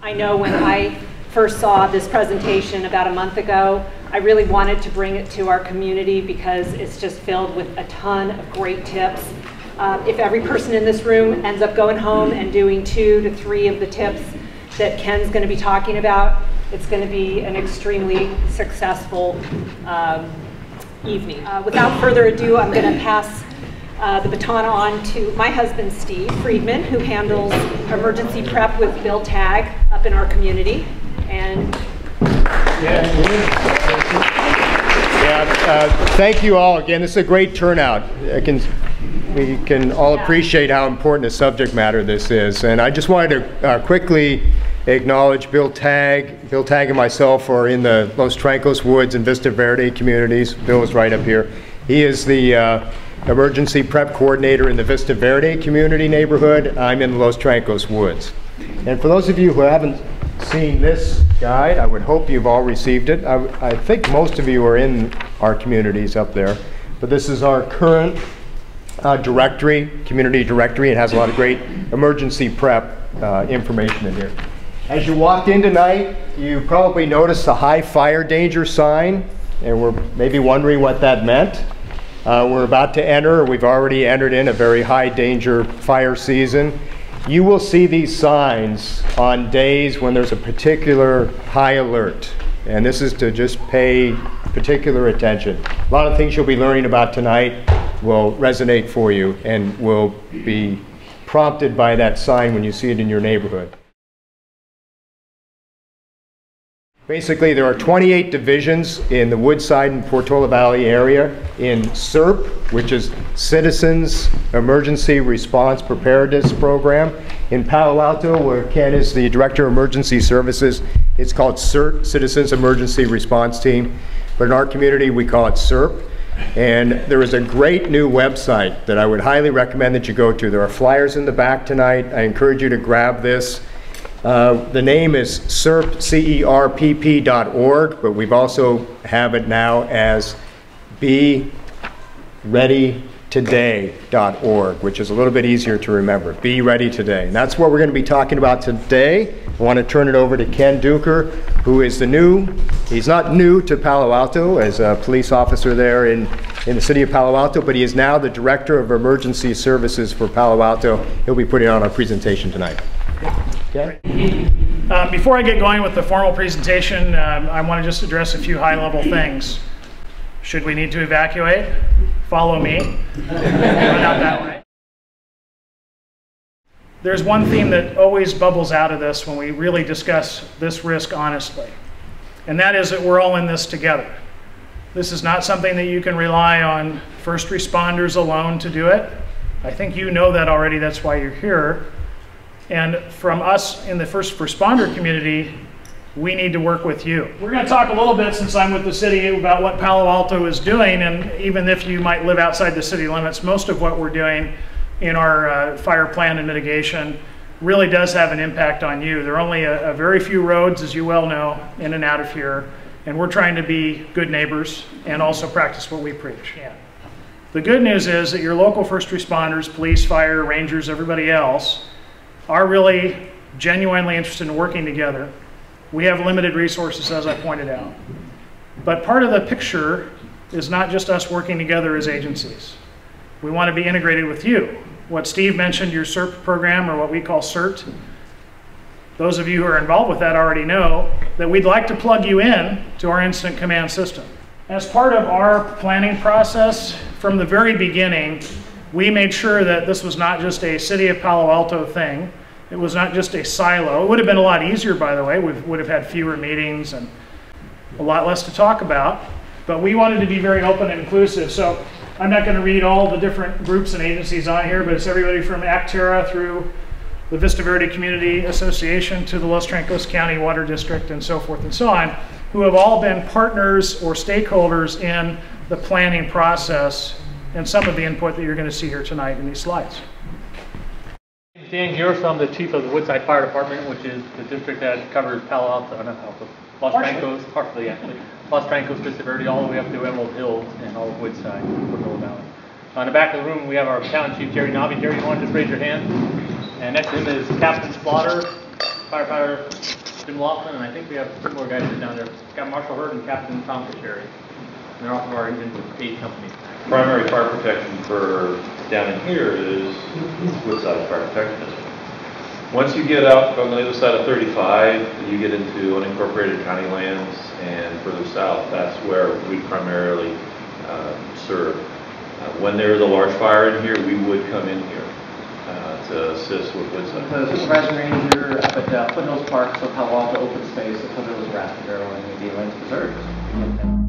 I know when I first saw this presentation about a month ago, I really wanted to bring it to our community because it's just filled with a ton of great tips. If every person in this room ends up going home and doing 2 to 3 of the tips that Ken's going to be talking about, it's going to be an extremely successful evening. Without further ado, I'm going to pass the baton on to my husband, Steve Friedman, who handles emergency prep with Bill Tagg up in our community. And thank you all again. This is a great turnout. We can all appreciate how important a subject matter this is. And I just wanted to quickly acknowledge Bill Tagg. Bill Tagg and myself are in the Los Trancos Woods and Vista Verde communities. Bill is right up here. He is the emergency prep coordinator in the Vista Verde community neighborhood. I'm in the Los Trancos Woods. And for those of you who haven't seen this guide, I would hope you've all received it. I think most of you are in our communities up there. But this is our current directory, community directory. It has a lot of great emergency prep information in here. As you walked in tonight, you probably noticed the high fire danger sign, and we're maybe wondering what that meant. We're about to enter, or we've already entered in a very high danger fire season. You will see these signs on days when there's a particular high alert, and this is to just pay particular attention. A lot of things you'll be learning about tonight will resonate for you and will be prompted by that sign when you see it in your neighborhood. Basically, there are 28 divisions in the Woodside and Portola Valley area in CERP, which is Citizens Emergency Response Preparedness Program. In Palo Alto, where Ken is the Director of Emergency Services, it's called CERT, Citizens Emergency Response Team. But in our community, we call it CERP. And there is a great new website that I would highly recommend that you go to. There are flyers in the back tonight. I encourage you to grab this. The name is CERP, CERPP.org, but we've also have it now as BeReadyToday.org, which is a little bit easier to remember. Be Ready Today. And that's what we're going to be talking about today. I want to turn it over to Ken Duker, who is he's not new to Palo Alto as a police officer there in the city of Palo Alto, but he is now the Director of Emergency Services for Palo Alto. He'll be putting on our presentation tonight. Okay. Before I get going with the formal presentation, I want to just address a few high-level things. Should we need to evacuate? Follow me. Run out that way. There's one theme that always bubbles out of this when we really discuss this risk honestly, and that is that we're all in this together. This is not something that you can rely on first responders alone to do it. I think you know that already, that's why you're here. And from us in the first responder community, we need to work with you. We're going to talk a little bit, since I'm with the city, about what Palo Alto is doing, and even if you might live outside the city limits, most of what we're doing in our fire plan and mitigation really does have an impact on you. There are only a very few roads, as you well know, in and out of here, and we're trying to be good neighbors and also practice what we preach. Yeah. The good news is that your local first responders, police, fire, rangers, everybody else, are really genuinely interested in working together. We have limited resources, as I pointed out. But part of the picture is not just us working together as agencies. We want to be integrated with you. What Steve mentioned, your CERP program, or what we call CERT, those of you who are involved with that already know that we'd like to plug you in to our incident command system. As part of our planning process, from the very beginning, we made sure that this was not just a City of Palo Alto thing. It was not just a silo. It would have been a lot easier, by the way. We would have had fewer meetings and a lot less to talk about. But we wanted to be very open and inclusive. So I'm not going to read all the different groups and agencies on here, but it's everybody from Actera through the Vista Verde Community Association to the Los Trancos County Water District and so forth and so on, who have all been partners or stakeholders in the planning process and some of the input that you're going to see here tonight in these slides. Dan Garrison, I'm the chief of the Woodside Fire Department, which is the district that covers Palo Alto, not Palo Alto, Los Trancos, partially actually, Los Trancos, Vista Verde, all the way up to Emerald Hills and all of Woodside, Portola Valley. On the back of the room, we have our battalion chief, Jerry Nobby. Jerry, you want to just raise your hand? And next to him is Captain Slaughter, firefighter Jim Laughlin, and I think we have two more guys down there. Got Marshall Hurd and Captain Tom Kasheri. And they're off of our engine aid company. Primary fire protection for down in here is Woodside Fire Protection District. Once you get out on the other side of 35, you get into unincorporated county lands, and further south, that's where we primarily serve. When there is a large fire in here, we would come in here to assist with Woodside. The supervisor ranger up at Foothills Park, so Palo Alto open space, the Foothills Raft Barrel, and the Atlantic Reserve.